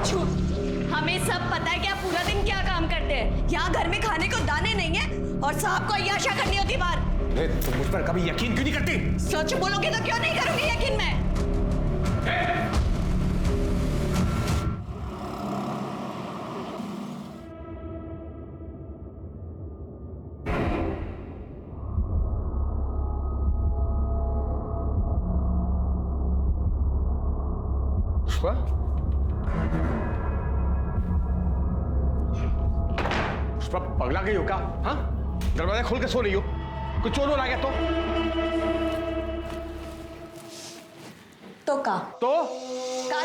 झूठ। हमें सब पता है कि आप पूरा दिन क्या काम करते हैं। यहाँ घर में खाने को दाने नहीं है और साहब को अय्याशा करनी होती बाहर। अरे तुम मुझ पर कभी यकीन क्यों नहीं करती? सच बोलोगे तो क्यों नहीं करूंगी यकीन मैं? पुष्पा? पुष्पा पगला गई हो क्या? हाँ, दरवाजा खोल के सो रही हो? कुछ चोर आ गया तो का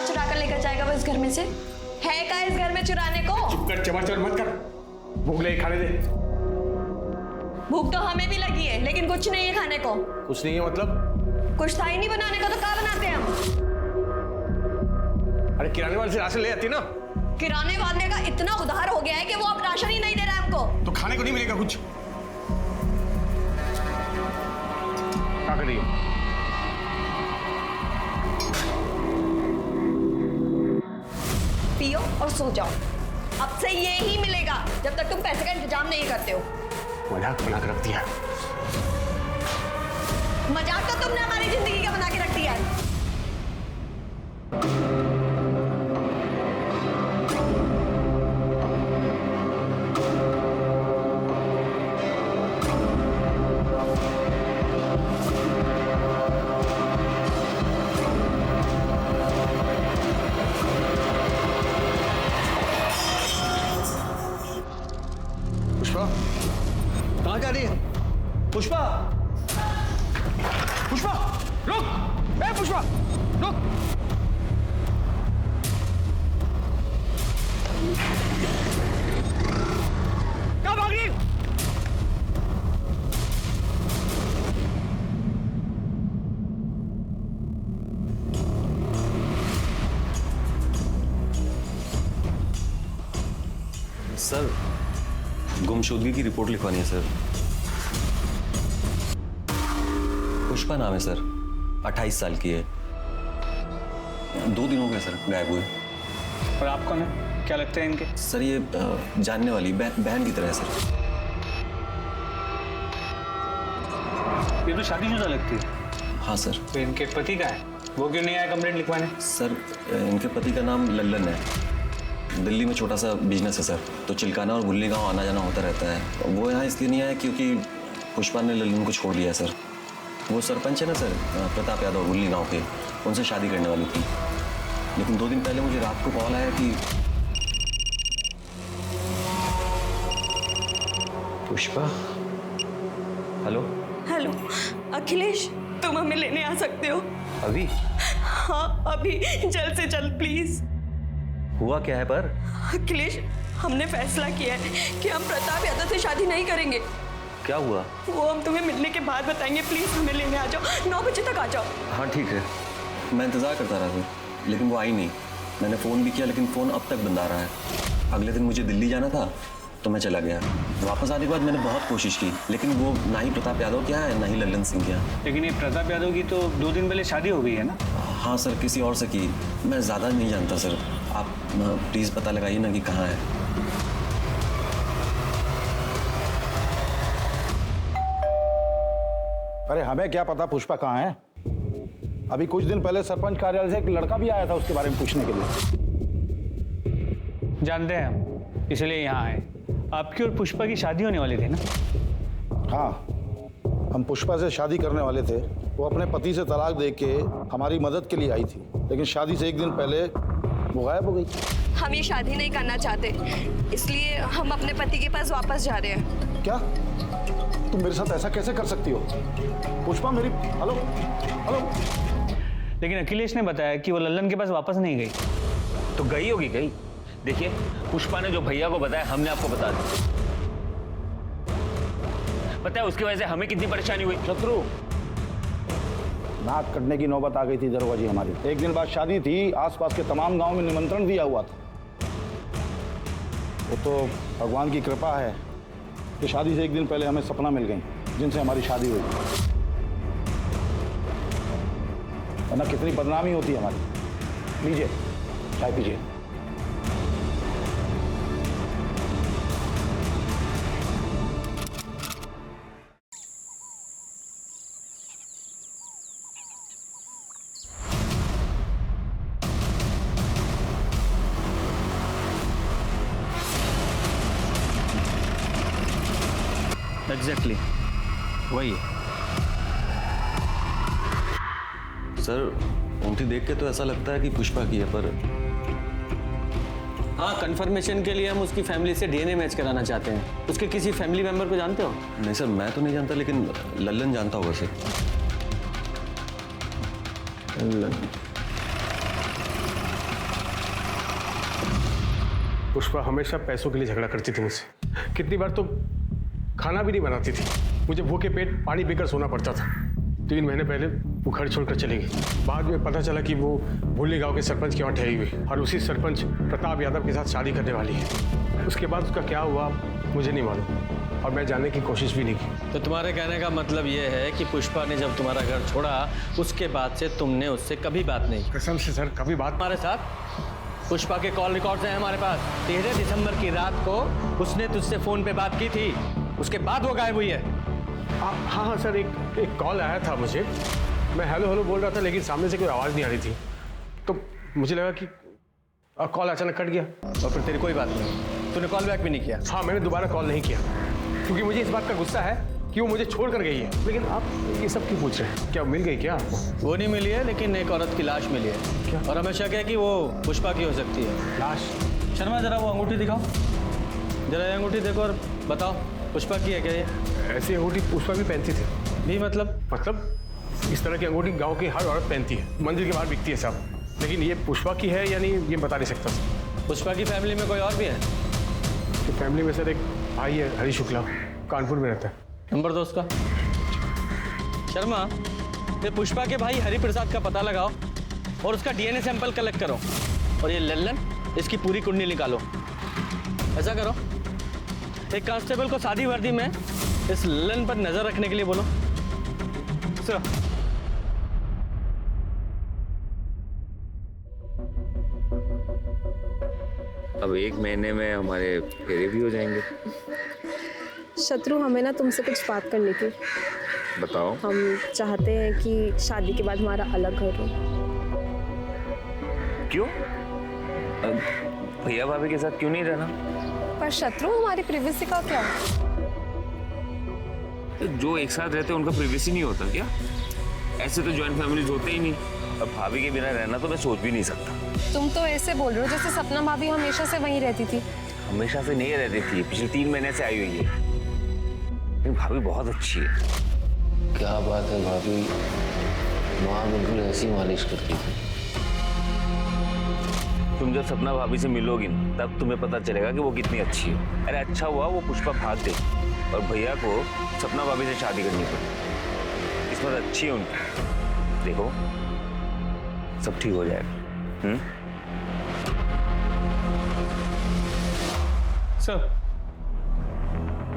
चुरा कर लेकर जाएगा वो इस घर में से? है का इस घर में चुराने को? चुप कर, चमर मत कर। भूख लगी, खाने दे। भूख तो हमें भी लगी है, लेकिन कुछ नहीं है खाने को। कुछ नहीं है मतलब? कुछ था ही नहीं बनाने को, तो क्या बनाते हैं हम? अरे किराने वाले से राशन ले आती ना। किराने वाले का इतना उधार हो गया है कि वो अब राशन ही नहीं दे रहा है हमको। तो खाने को नहीं मिलेगा कुछ? क्या कर रही हो? पियो और सो जाओ। अब से ये ही मिलेगा जब तक तुम पैसे का इंतजाम नहीं करते हो। मजाक बना के रख दिया। मजाक तो तुमने हमारी जिंदगी का बना के रख दिया है। कहाँ जा रही है? पुष्पा! पुष्पा! रुक! ए पुष्पा! रुक! कहाँ भाग रही? सर, गुमशुदगी की रिपोर्ट लिखवानी है सर। पुष्पा नाम है सर, 28 साल की है। 2 दिन हो गए सर गायब हुए। और आप कौन है? क्या लगता है इनके? सर ये जानने वाली बहन की तरह है सर। ये तो शादीशुदा लगती है। हाँ सर। तो इनके पति का है, वो क्यों नहीं आया कंप्लेंट लिखवाने? सर इनके पति का नाम लल्लन है। दिल्ली में छोटा सा बिजनेस है सर, तो चिल्काना और गुल्ली गांव आना जाना होता रहता है। वो यहाँ इसलिए नहीं आया क्योंकि पुष्पा ने लल्लन को छोड़ दिया सर। वो सरपंच है ना सर, प्रताप यादव, गुल्ली गांव के, उनसे शादी करने वाली थी। लेकिन 2 दिन पहले मुझे रात को कॉल आया कि पुष्पा। हेलो हेलो अखिलेश, तुम हमें लेने आ सकते हो? अभी? हाँ अभी, जल्द से जल्द प्लीज। हुआ क्या है पर? अखिलेश, हमने फैसला किया है कि हम प्रताप यादव से शादी नहीं करेंगे। क्या हुआ? वो हम तुम्हें मिलने के बाद बताएंगे। प्लीज हमें लेने आ जाओ, 9 बजे तक आ जाओ। हाँ ठीक है, मैं इंतज़ार करता रहा सर, लेकिन वो आई नहीं। मैंने फ़ोन भी किया लेकिन फ़ोन अब तक बंद आ रहा है। अगले दिन मुझे दिल्ली जाना था तो मैं चला गया। वापस आने के बाद मैंने बहुत कोशिश की, लेकिन वो ना ही प्रताप यादव क्या है ना ही लल्लन सिंह क्या। लेकिन ये प्रताप यादव की तो 2 दिन पहले शादी हो गई है ना? हाँ सर, किसी और से की। मैं ज़्यादा नहीं जानता सर, आप प्लीज़ पता लगाइए ना कि कहाँ है। अरे हमें क्या पता पुष्पा कहाँ है। अभी कुछ दिन पहले सरपंच कार्यालय से एक लड़का भी आया था उसके बारे में पूछने के लिए। जानते हैं हम, इसलिए यहाँ आए। आपकी और पुष्पा की शादी होने वाली थी ना? हाँ, हम पुष्पा से शादी करने वाले थे। वो अपने पति से तलाक दे के हमारी मदद के लिए आई थी, लेकिन शादी से 1 दिन पहले वो गायब हो गई। हम ये शादी नहीं करना चाहते, इसलिए हम अपने पति के पास वापस जा रहे हैं। क्या तुम मेरे साथ ऐसा कैसे कर सकती हो पुष्पा? मेरी हेलो हेलो। लेकिन अखिलेश ने बताया कि वो लल्लन के पास वापस नहीं गई। तो गई होगी गई। देखिए, पुष्पा ने जो भैया को बताया हमने आपको बता दिया। पता है उसकी वजह से हमें कितनी परेशानी हुई। शत्रु, नाक कटने की नौबत आ गई थी दरोगा जी हमारी। 1 दिन बाद शादी थी, आसपास के तमाम गांव में निमंत्रण दिया हुआ था। वो तो भगवान की कृपा है कि शादी से 1 दिन पहले हमें सपना मिल गई जिनसे हमारी शादी हुई, वरना कितनी बदनामी होती है हमारी। लीजिए चाय पीजिए। एग्जैक्टली वही है। सर उंगली देख के तो ऐसा लगता है कि पुष्पा की है, पर हाँ, कंफर्मेशन के लिए हम उसकी फैमिली से डीएनए मैच कराना चाहते हैं। उसके किसी फैमिली मेंबर को जानते हो? नहीं सर, मैं तो नहीं जानता, लेकिन लल्लन जानता होगा सर। पुष्पा हमेशा पैसों के लिए झगड़ा करती थी मुझसे। कितनी बार तो खाना भी नहीं बनाती थी, मुझे भूखे पेट पानी पीकर सोना पड़ता था। 3 महीने पहले वो घर छोड़कर चली गई। बाद में पता चला कि वो भुल्ली गांव के सरपंच के वहाँ ठहरी हुई और उसी सरपंच प्रताप यादव के साथ शादी करने वाली है। उसके बाद उसका क्या हुआ मुझे नहीं मालूम और मैं जानने की कोशिश भी नहीं की। तो तुम्हारे कहने का मतलब ये है कि पुष्पा ने जब तुम्हारा घर छोड़ा उसके बाद से तुमने उससे कभी बात नहीं की? कसम से सर, कभी बात। हमारे साथ पुष्पा के कॉल रिकॉर्ड्स हैं हमारे पास। 13 दिसंबर की रात को उसने तुझसे फोन पे बात की थी, उसके बाद वो गायब हुई है। हाँ हाँ सर, एक कॉल आया था मुझे। मैं हेलो हेलो बोल रहा था, लेकिन सामने से कोई आवाज़ नहीं आ रही थी, तो मुझे लगा कि कॉल अचानक कट गया। और फिर तेरी कोई बात नहीं, तूने कॉल बैक भी नहीं किया? हाँ, मैंने दोबारा कॉल नहीं किया क्योंकि मुझे इस बात का गुस्सा है कि वो मुझे छोड़ कर गई है। लेकिन आप ये सब क्यों पूछ रहे हैं? क्या मिल गई क्या आपको? वो नहीं मिली है, लेकिन एक औरत की लाश मिली है। क्या? और हमें शक है कि वो पुष्पा की हो सकती है। लाश? शर्मा जरा वो अंगूठी दिखाओ, जरा ये अंगूठी देखो और बताओ पुष्पा की है क्या ये? ऐसी अंगूठी पुष्पा भी पहनती थी। भी मतलब इस तरह की अंगूठी गांव की हर औरत पहनती है, मंदिर के बाहर बिकती है सब। लेकिन ये पुष्पा की है या नहीं ये बता नहीं सकता। पुष्पा की फैमिली में कोई और भी है? तो फैमिली में सर एक भाई है, हरी शुक्ला, कानपुर में रहता है। नंबर दो उसका। शर्मा, ये पुष्पा के भाई हरि प्रसाद का पता लगाओ और उसका डीएनए सैंपल कलेक्ट करो। और ये लल्लन, इसकी पूरी कुंडली निकालो। ऐसा करो, एक कांस्टेबल को सादी वर्दी में इस लल्लन पर नजर रखने के लिए बोलो। सर, अब 1 महीने में हमारे फेरे भी हो जाएंगे। शत्रु, हमें ना तुमसे कुछ बात करनी थी। बताओ। हम चाहते हैं कि शादी के बाद हमारा अलग घर हो। क्यों? भैया भाभी के साथ क्यों नहीं रहना? पर शत्रु, हमारी प्रिवेसी का क्या? जो एक साथ रहते हैं उनका प्रिवेसी नहीं होता क्या? ऐसे तो जॉइंट फैमिलीज होते ही नहीं। अब भाभी के बिना रहना तो मैं सोच भी नहीं सकता। तुम तो ऐसे बोल रहे हो जैसे सपना भाभी हमेशा से वहीं रहती थी। हमेशा से नहीं रहती थी, पिछले 3 महीने से आई हुई है। लेकिन भाभी बहुत अच्छी है। क्या बात है भाभी, माँ बिल्कुल ऐसी मालिश करती थी। तुम जब सपना भाभी से मिलोगी ना, तब तुम्हें पता चलेगा कि वो कितनी अच्छी है। अरे अच्छा हुआ वो पुष्पा भाग गई और भैया को सपना भाभी से शादी करनी पड़ी। किस्मत अच्छी है उनकी। देखो सब ठीक हो जाएगा। सर,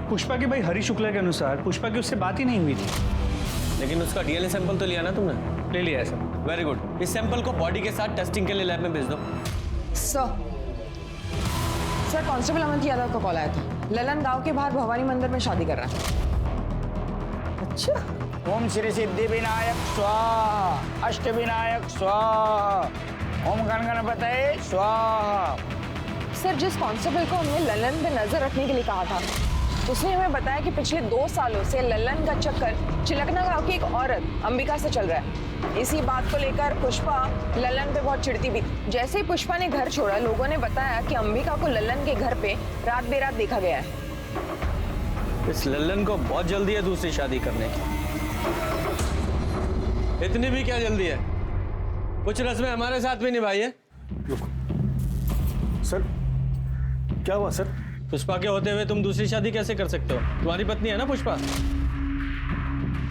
पुष्पा के भाई हरी शुक्ला के अनुसार पुष्पा की उससे बात ही नहीं हुई थी। लेकिन उसका डीएनए सैंपल तो लिया ना तुमने? ले लिया है सर। Very good. इस सैंपल को बॉडी के साथ टेस्टिंग के लिए लैब में भेज दो। सर, कांस्टेबल अमन यादव का कॉल आया था। ललन गांव के बाहर भवानी मंदिर में शादी कर रहा है। अच्छा। ओम श्री सिद्धि विनायक स्वाहा, अष्ट विनायक स्वाहा, ओम गण गणपतये स्वाहा। सर, जिस कांस्टेबल को हमने ललन पे नजर रखने के लिए कहा था, उसने हमें बताया कि पिछले 2 सालों से ललन का चक्कर चिलकना गांव की एक औरत अंबिका से चल रहा है। इसी बात को लेकर पुष्पा ललन पे बहुत चिढ़ती भी। जैसे ही पुष्पा ने घर छोड़ा, लोगों ने बताया कि अंबिका को ललन के घर पे रात बेरात देखा गया है। इस लल्लन को बहुत जल्दी है दूसरी शादी करने की। इतनी भी क्या जल्दी है? कुछ रस्में हमारे साथ भी निभाई है। सर क्या हुआ सर? पुष्पा के होते हुए तुम दूसरी शादी कैसे कर सकते हो? तुम्हारी पत्नी है ना पुष्पा।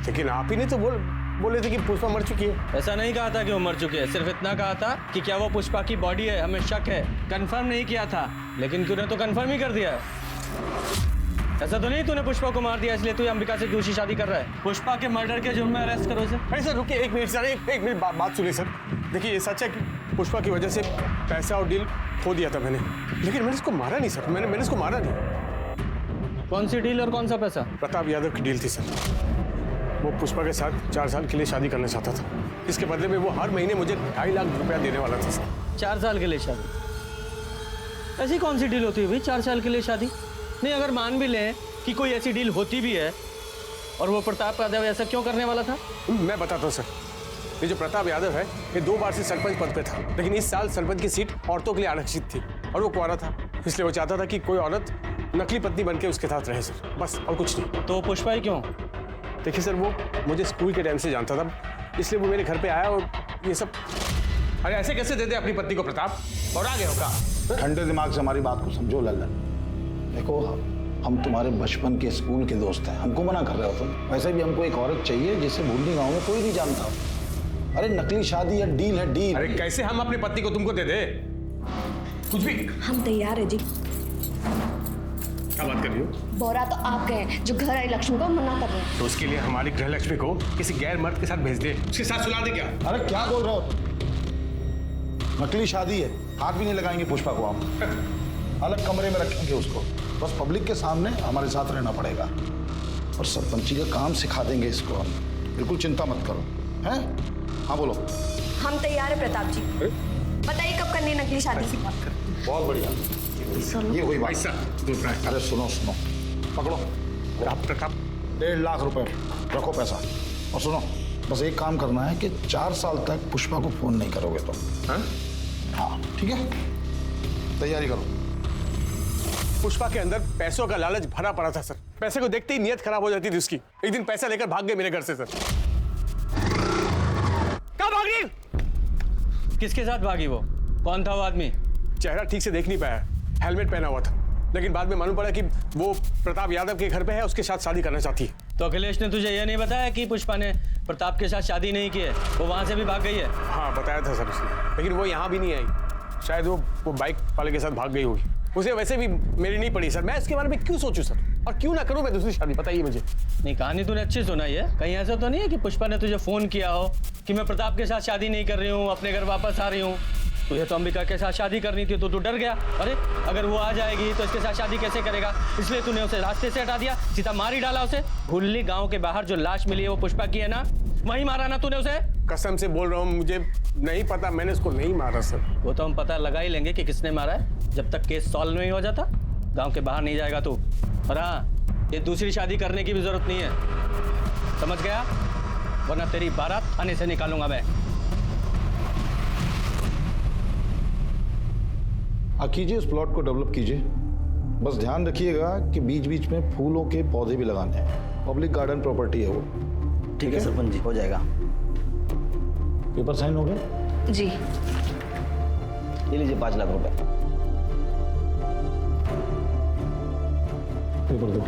लेकिन आप ही ने तो बोले थे कि पुष्पा मर चुकी है। ऐसा नहीं कहा था कि वो मर चुकी है, सिर्फ इतना कहा था कि क्या वो पुष्पा की बॉडी है, हमें शक है। कंफर्म नहीं किया था, लेकिन तूने तो कंफर्म ही कर दिया। ऐसा तो नहीं तूने पुष्पा को मार दिया इसलिए तू अंबिका से दूसरी शादी कर रहा है? पुष्पा के मर्डर के जुर्म में अरेस्ट करो इसे। अरे सर रुकिए, 1 मिनट सर, एक मिनट बात सुनिए सर। देखिए ये सच है कि पुष्पा की वजह से पैसा और डील खो दिया था मैंने, लेकिन मैंने इसको मारा नहीं सर। मैंने इसको मारा नहीं। कौन सी डील और कौन सा पैसा? प्रताप यादव की डील थी सर। वो पुष्पा के साथ 4 साल के लिए शादी करना चाहता था। इसके बदले में वो हर महीने मुझे 2.5 लाख रुपया देने वाला था सर। 4 साल के लिए शादी? ऐसी कौन सी डील होती है भाई 4 साल के लिए शादी? नहीं, अगर मान भी लें कि कोई ऐसी डील होती भी है और वो प्रताप यादव ऐसा क्यों करने वाला था? मैं बताता हूँ सर। ये जो प्रताप यादव है ये 2 बार से सरपंच पद पे था, लेकिन इस साल सरपंच की सीट औरतों के लिए आरक्षित थी और वो कुंवारा था, इसलिए वो चाहता था कि कोई औरत नकली पत्नी बन के उसके साथ रहे सर, बस और कुछ नहीं। तो पुष्पा ही क्यों? देखिए सर, वो मुझे स्कूल के टाइम से जानता था, इसलिए वो मेरे घर पे आया और ये सब। अरे ऐसे कैसे दे दे अपनी पत्नी को प्रताप, और आ गए हो का? ठंडे दिमाग से हमारी बात को समझो लल्लन। देखो, हम तुम्हारे बचपन के स्कूल के दोस्त हैं, हमको मना कर रहे हो तुम। वैसे भी हमको एक औरत चाहिए जिसे भूलनी गाँव में कोई नहीं जानता हो। अरे नकली शादी है, डील है डील। अरे कैसे हम अपनी पत्नी को तुमको दे दे? कुछ भी। हम तैयार है जी। क्या बात कर रही हो? बोरा तो आप गए जो घर आई लक्ष्मी को मना कर रहे हैं। तो उसके लिए हमारी गृह लक्ष्मी को किसी गैर मर्द के साथ भेज दे, उसके साथ सुला दे क्या? अरे क्या बोल रहे हो? नकली शादी है, हाथ भी नहीं लगाएंगे पुष्पा को हम। अलग कमरे में रखेंगे उसको, बस पब्लिक के सामने हमारे साथ रहना पड़ेगा और सरपंची का काम सिखा देंगे इसको हम। बिल्कुल चिंता मत करो। हैं? हाँ बोलो। हम तैयार है प्रताप जी। बताइए कब करनी है नकली शादी? बहुत बढ़िया, ये हुई बात। अरे सुनो सुनो, पकड़ो आप प्रताप 1.5 लाख रुपए रखो पैसा। और सुनो, बस एक काम करना है कि 4 साल तक पुष्पा को फोन नहीं करोगे तुम। हाँ ठीक है, तैयारी करो। पुष्पा के अंदर पैसों का लालच भरा पड़ा था सर, पैसे को देखते ही नीयत खराब हो जाती थी उसकी। एक दिन पैसा लेकर भाग गए मेरे घर से सर। कहाँ भाग गई? किसके साथ भागी वो? कौन था वो आदमी? चेहरा ठीक से देख नहीं पाया, हेलमेट पहना हुआ था, लेकिन बाद में मालूम पड़ा कि वो प्रताप यादव के घर पे है, उसके साथ शादी करना चाहती है। तो अखिलेश ने तुझे यह नहीं बताया कि पुष्पा ने प्रताप के साथ शादी नहीं की है, वो वहां से भी भाग गई है? हाँ बताया था सर उसने, लेकिन वो यहाँ भी नहीं आई। शायद वो बाइक वाले के साथ भाग गई होगी। उसे वैसे भी मेरी नहीं पड़ी सर, मैं इसके बारे में क्यों सोचूं सर, और क्यों ना करूं मैं दूसरी शादी? बताइए मुझे। नहीं, कहानी तूने अच्छी सुनाई है। कहीं ऐसा तो नहीं है कि पुष्पा ने तुझे फोन किया हो कि मैं प्रताप के साथ शादी नहीं कर रही हूँ, अपने घर वापस आ रही हूँ? तुझे तो अंबिका के साथ शादी करनी थी, तो तू डर गया। अरे अगर वो आ जाएगी तो इसके साथ शादी कैसे करेगा, इसलिए तूने उसे रास्ते से हटा दिया, सीधा मार ही डाला उसे। भुल्ली गांव के बाहर जो लाश मिली है वो पुष्पा की है ना, वहीं मारा ना तूने उसे? कसम से बोल रहा हूँ, मुझे नहीं पता, मैंने उसको नहीं मारा सर। वो तो हम पता लगा ही लेंगे कि किसने मारा है, जब तक केस सॉल्व नहीं हो जाता गांव के बाहर नहीं जाएगा तू। और हाँ, ये दूसरी शादी करने की भी जरूरत नहीं है, समझ गया? वरना तेरी बारात थाने से निकालूंगा मैं। कीजिए, इस प्लॉट को डेवलप कीजिए, बस ध्यान रखिएगा कि बीच बीच में फूलों के पौधे भी लगाने हैं। पब्लिक गार्डन प्रॉपर्टी है वो। ठीक है सरपंच जी, हो जाएगा। पेपर साइन हो गए? जी। ये लीजिए 5 लाख रुपए। पेपर दो।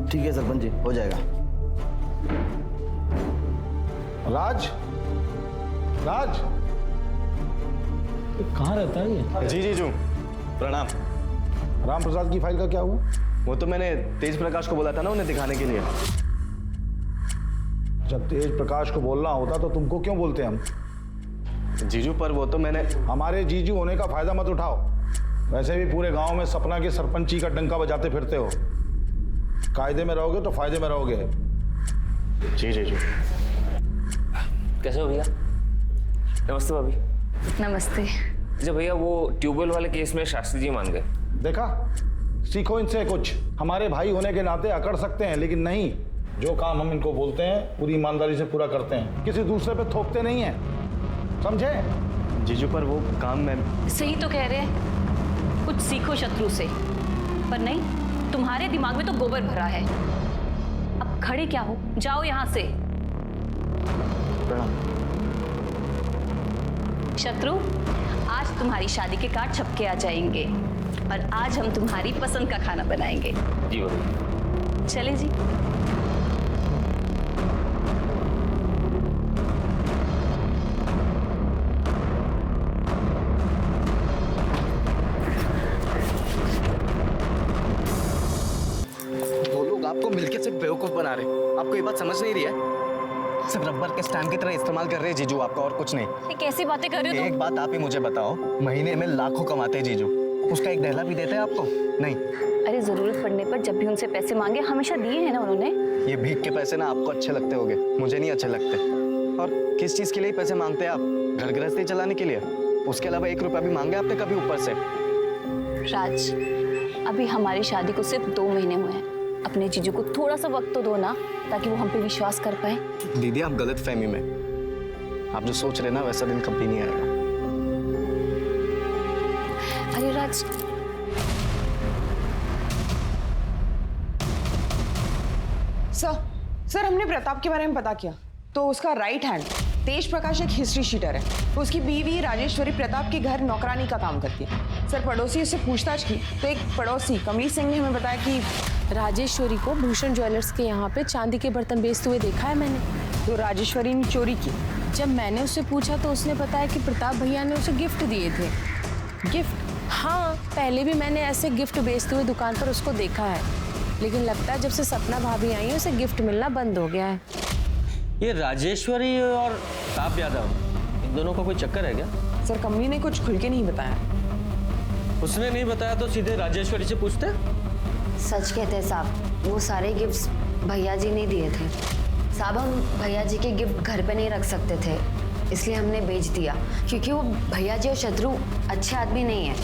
ठीक है सरपंच जी, हो जाएगा। राज, राज कहाँ रहता है ये? जी जीजू, प्रणाम। राम प्रसाद की फाइल का क्या हुआ? वो तो मैंने तेज प्रकाश को बोला था ना उन्हें दिखाने के लिए। जब तेज प्रकाश को बोलना होता तो तुमको क्यों बोलते हम? जीजू पर वो तो मैंने। हमारे जीजू होने का फायदा मत उठाओ। वैसे भी पूरे गांव में सपना के सरपंची का डंका बजाते फिरते हो। कायदे में रहोगे तो फायदे में रहोगे। जी जीजू। कैसे हो भैया? नमस्ते भाभी। नमस्ते। अच्छा भैया, वो ट्यूबवेल वाले केस में शास्त्री जी मान गए। देखा, सीखो इनसे कुछ। हमारे भाई होने के नाते अकड़ सकते हैं, लेकिन नहीं, जो काम हम इनको बोलते हैं पूरी ईमानदारी से पूरा करते हैं, किसी दूसरे पे थोपते नहीं हैं, समझे? जीजू पर वो काम में। सही तो कह रहे हैं, कुछ सीखो शत्रु से। पर नहीं, तुम्हारे दिमाग में तो गोबर भरा है। अब खड़े क्या हो, जाओ यहाँ से। शत्रु, आज तुम्हारी शादी के कार्ड छपके आ जाएंगे और आज हम तुम्हारी पसंद का खाना बनाएंगे। जी भाभी। चले जी। दो लोग आपको मिलकर सिर्फ बेवकूफ बना रहे, आपको ये बात समझ नहीं रही है? सिर्फ रबर के स्टैम्प की तरह इस्तेमाल कर रहे हैं जीजू आपका, और कुछ नहीं। ये कैसी बातें कर रहे हो एक बात आप ही मुझे बताओ, महीने में लाखों कमाते हैं जीजू, उसका एक दहला भी देते हैं आपको? नहीं। अरे जरूरत पड़ने पर जब भी उनसे पैसे मांगे हमेशा दिए हैं ना उन्होंने। ये भीख के पैसे ना आपको अच्छे लगते होंगे, मुझे नहीं अच्छे लगते। और किस चीज के लिए पैसे मांगते हैं आप? घर गृहस्थी चलाने के लिए? उसके अलावा 1 रुपया भी मांगे आपने कभी ऊपर से? राज, अभी हमारी शादी को सिर्फ 2 महीने हुए हैं। अपने जीजू को थोड़ा सा वक्त तो दो ना, ताकि वो हम पे विश्वास कर पाए। दीदी आप गलत फहमी में, आप जो सोच रहे ना वैसा दिन कभी नहीं आएगा। अरे राज, सर हमने प्रताप के बारे में पता किया तो उसका राइट हैंड तेज प्रकाश एक हिस्ट्री शीटर है। उसकी बीवी राजेश्वरी प्रताप के घर नौकरानी का काम करती है। सर पड़ोसी उससे पूछताछ की तो एक पड़ोसी कमली सिंह ने हमें बताया कि राजेश्वरी को भूषण ज्वेलर्स के यहाँ पे चांदी के बर्तन बेचते हुए देखा है मैंने। तो राजेश्वरी ने चोरी की। जब मैंने उससे पूछा तो उसने बताया कि प्रताप भैया ने उसे गिफ्ट दिए थे। गिफ्ट? हाँ, पहले भी मैंने ऐसे गिफ्ट बेचते हुए दुकान पर उसको देखा है, लेकिन लगता है जब से सपना भाभी आई है उसे गिफ्ट मिलना बंद हो गया है। ये राजेश्वरी और प्रताप यादव, इन दोनों का कोई चक्कर है क्या? सर कमली ने कुछ खुल के नहीं बताया। उसने नहीं बताया तो सीधे राजेश्वरी से पूछते। सच कहते हैं साहब, वो सारे गिफ्ट्स भैया जी ने दिए थे। साहब हम भैया जी के गिफ्ट घर पे नहीं रख सकते थे, इसलिए हमने बेच दिया, क्योंकि वो भैया जी और शत्रु अच्छे आदमी नहीं है।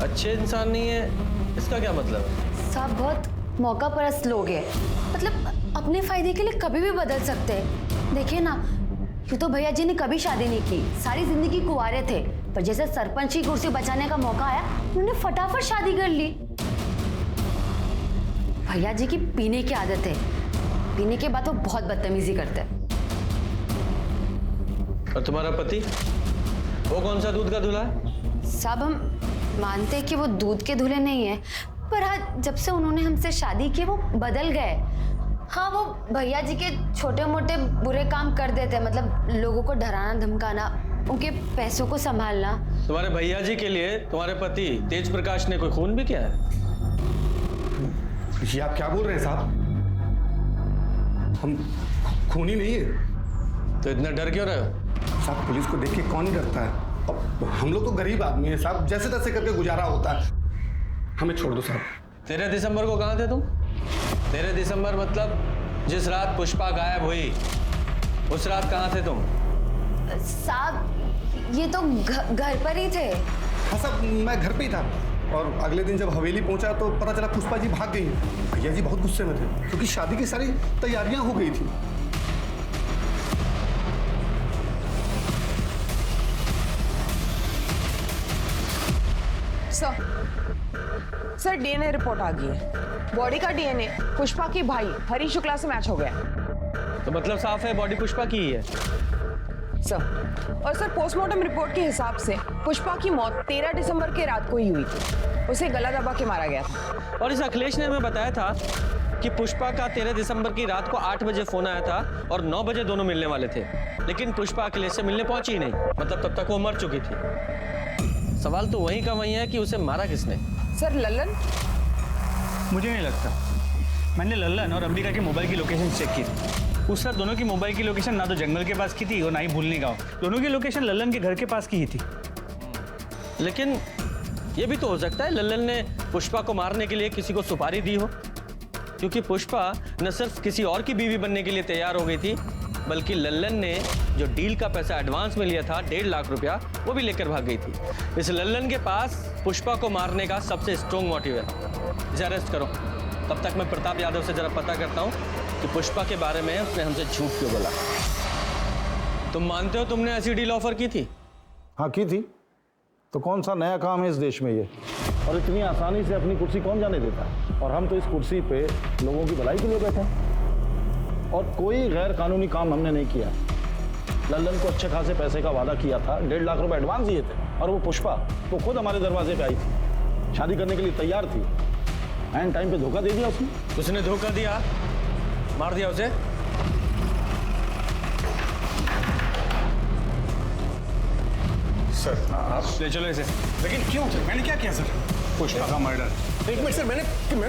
अच्छे इंसान नहीं है इसका क्या मतलब है? साहब बहुत मौका परस्त लोग हैं, मतलब अपने फायदे के लिए कभी भी बदल सकते हैं। देखिए ना, यूँ तो भैया जी ने कभी शादी नहीं की, सारी जिंदगी कुंवारे थे, पर जैसे सरपंच की कुर्सी बचाने का मौका आया उन्होंने फटाफट शादी कर ली। भैया जी की पीने की आदत है, पीने के बाद वो बहुत बदतमीजी करते हैं। और तुम्हारा पति, वो कौन सा दूध का दूल्हा है? साहब हम मानते हैं कि वो दूध के दूल्हे नहीं है, पर आज जब से उन्होंने हमसे शादी की वो बदल गए। हाँ, वो भैया जी के छोटे मोटे बुरे काम कर देते हैं, मतलब लोगों को डराना धमकाना, उनके पैसों को संभालना। तुम्हारे भैया जी के लिए तुम्हारे पति तेज प्रकाश ने कोई खून भी किया है? ये आप क्या बोल रहे हैं साहब? हम खूनी नहीं है। तो इतना डर क्यों रहे हो? साहब पुलिस को देख के कौन ही डरता है। अब हम लोग तो गरीब आदमी है साहब, जैसे तैसे करके गुजारा होता है। हमें छोड़ दो साहब। 13 दिसंबर को कहाँ थे तुम? 13 दिसंबर मतलब जिस रात पुष्पा गायब हुई, उस रात कहाँ थे तुम? साहब ये तो घर पर ही थे। हाँ साहब, मैं घर पे ही था, और अगले दिन जब हवेली पहुंचा तो पता चला पुष्पा जी भाग गई। भैया जी बहुत गुस्से में थे, क्योंकि शादी की सारी तैयारियां हो गई थी। सर डीएनए रिपोर्ट आ गई है। बॉडी का डीएनए पुष्पा के भाई हरी शुक्ला से मैच हो गया। तो मतलब साफ है बॉडी पुष्पा की ही है। सर और सर पोस्टमार्टम रिपोर्ट के हिसाब से पुष्पा की मौत 13 दिसंबर के रात को ही हुई थी। उसे गला दबा के मारा गया था। और इस अखिलेश ने हमें बताया था कि पुष्पा का 13 दिसंबर की रात को 8 बजे फोन आया था और 9 बजे दोनों मिलने वाले थे, लेकिन पुष्पा अखिलेश से मिलने पहुंची ही नहीं, मतलब तब तक वो मर चुकी थी। सवाल तो वहीं का वहीं है कि उसे मारा किसने? सर लल्लन? मुझे नहीं लगता। मैंने लल्लन और अंबिका के मोबाइल की लोकेशन चेक की थी। उस रात दोनों की मोबाइल की लोकेशन ना तो जंगल के पास की थी और ना ही भूलनी गांव। दोनों की लोकेशन लल्लन के घर के पास की ही थी। लेकिन ये भी तो हो सकता है लल्लन ने पुष्पा को मारने के लिए किसी को सुपारी दी हो, क्योंकि पुष्पा न सिर्फ किसी और की बीवी बनने के लिए तैयार हो गई थी, बल्कि लल्लन ने जो डील का पैसा एडवांस में लिया था 1.5 लाख रुपया, वो भी लेकर भाग गई थी। इस लल्लन के पास पुष्पा को मारने का सबसे स्ट्रॉन्ग मोटिव है। इसे अरेस्ट करो। तब तक मैं प्रताप यादव से जरा पता करता हूँ कि पुष्पा के बारे में उसने हमसे झूठ क्यों बोला। तुम मानते हो तुमने ऐसी डील ऑफर की थी? हाँ की थी। तो कौन सा नया काम है इस देश में ये? और इतनी आसानी से अपनी कुर्सी कौन जाने देता है? और हम तो इस कुर्सी पे लोगों की भलाई के लिए बैठे हैं, और कोई गैर कानूनी काम हमने नहीं किया। लल्लन को अच्छे खासे पैसे का वादा किया था, 1.5 लाख रुपए एडवांस दिए थे, और वो पुष्पा वो खुद हमारे दरवाजे पे आई थी, शादी करने के लिए तैयार थी। एंड टाइम पे धोखा दे दिया उसने। उसने धोखा दिया, मार दिया उसे। सर आप ले चलो इसे। लेकिन क्यों सर? मैंने क्या किया सर? पुष्पा का मर्डर। एक मिनट सर, मैंने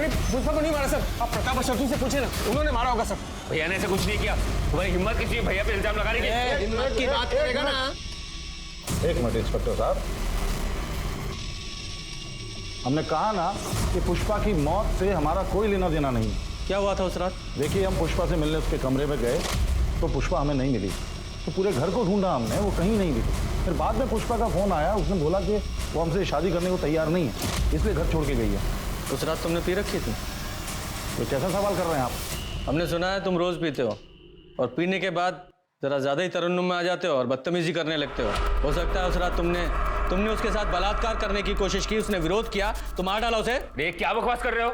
पुष्पा को नहीं मारा सर। आप प्रताप और शत्रु से पूछे ना, उन्होंने मारा होगा सर। भैया ने ऐसा कुछ नहीं किया। तुम्हारी हिम्मत किसी भैया पे इल्जाम लगाने की? हिम्मत की बात करेगा ना। एक मिनट इंस्पेक्टर साहब, हमने कहा ना कि पुष्पा की मौत से हमारा कोई लेना देना नहीं। क्या हुआ था उस रात? देखिए हम पुष्पा से मिलने उसके कमरे में गए तो पुष्पा हमें नहीं मिली। तो पूरे घर को ढूंढा हमने, वो कहीं नहीं दिखी। फिर बाद में पुष्पा का फोन आया, उसने बोला कि वो हमसे शादी करने को तैयार नहीं है, इसलिए घर छोड़ के गई है। उस रात तुमने पी रखी थी? तो कैसा सवाल कर रहे हैं आप? हमने सुना है तुम रोज पीते हो और पीने के बाद जरा ज्यादा ही तरन्नुम में आ जाते हो और बदतमीजी करने लगते हो सकता है उस रात तुमने उसके साथ बलात्कार करने की कोशिश की, उसने विरोध किया तो मार डाला उसे। क्या बकवास कर रहे हो?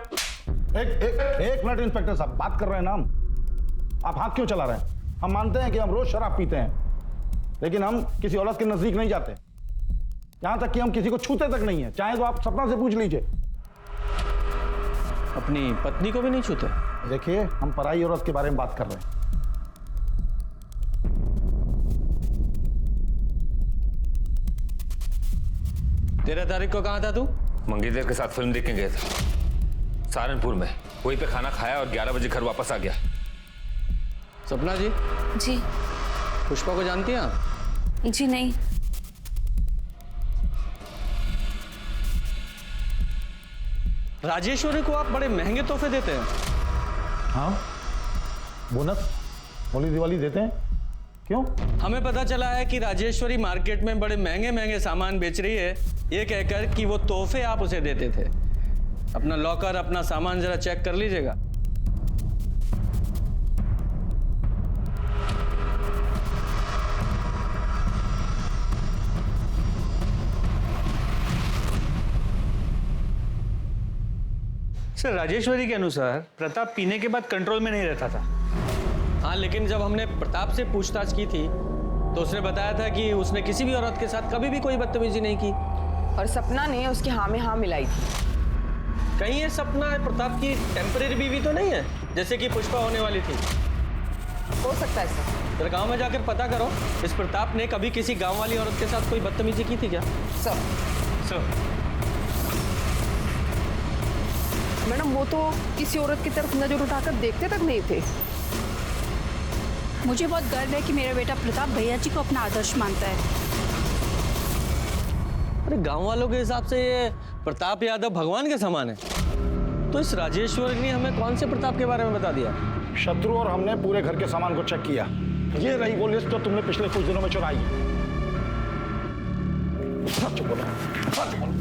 एक मिनट इंस्पेक्टर साहब, बात कर रहे हैं ना हम। आप हाथ क्यों चला रहे हैं? हम मानते हैं कि हम रोज शराब पीते हैं, लेकिन हम किसी औरत के नजदीक नहीं जाते, यहां तक कि हम किसी को छूते तक नहीं है। चाहे तो आप सपना से पूछ लीजिए। अपनी पत्नी को भी नहीं छूते? देखिए, हम पराई औरत के बारे में बात कर रहे हैं। तेरह तारीख को कहाँ था तू? मंगेतर के साथ फिल्म देखने गया था सहारनपुर में, वहीं पे खाना खाया और 11 बजे घर वापस आ गया। सपना जी? जी। पुष्पा को जानती हैं आप? जी नहीं। राजेश्वरी को आप बड़े महंगे तोहफे देते हैं। हाँ, बोनस होली दिवाली देते हैं। क्यों? हमें पता चला है कि राजेश्वरी मार्केट में बड़े महंगे महंगे सामान बेच रही है, ये कहकर कि वो तोहफे आप उसे देते थे। अपना लॉकर, अपना सामान जरा चेक कर लीजिएगा। सर, राजेश्वरी के अनुसार प्रताप पीने के बाद कंट्रोल में नहीं रहता था। हाँ, लेकिन जब हमने प्रताप से पूछताछ की थी तो उसने बताया था कि उसने किसी भी औरत के साथ कभी भी कोई बदतमीजी नहीं की। और सपना ने उसकी हाँ में हाँ मिलाई थी। कहीं ये सपना प्रताप की टेम्परेरी बीवी तो नहीं है, जैसे कि पुष्पा होने वाली थी? हो सकता है सर। जरा गांव में जाकर पता करो, इस प्रताप ने कभी किसी गांव वाली औरत के साथ कोई बदतमीजी की थी क्या? सर मैडम, वो तो किसी औरत की तरफ नजर उठाकर देखते तक नहीं थे। मुझे बहुत गर्व है कि मेरा बेटा प्रताप भैया जी को अपना आदर्श मानता है। अरे गांव वालों के हिसाब से ये प्रताप यादव भगवान के समान है, तो इस राजेश्वरी ने हमें कौन से प्रताप के बारे में बता दिया? शत्रु और हमने पूरे घर के सामान को चेक किया। ये रही वो लिस्ट जो तुमने पिछले कुछ दिनों में चुराई। सच बोलो, सच बोलो।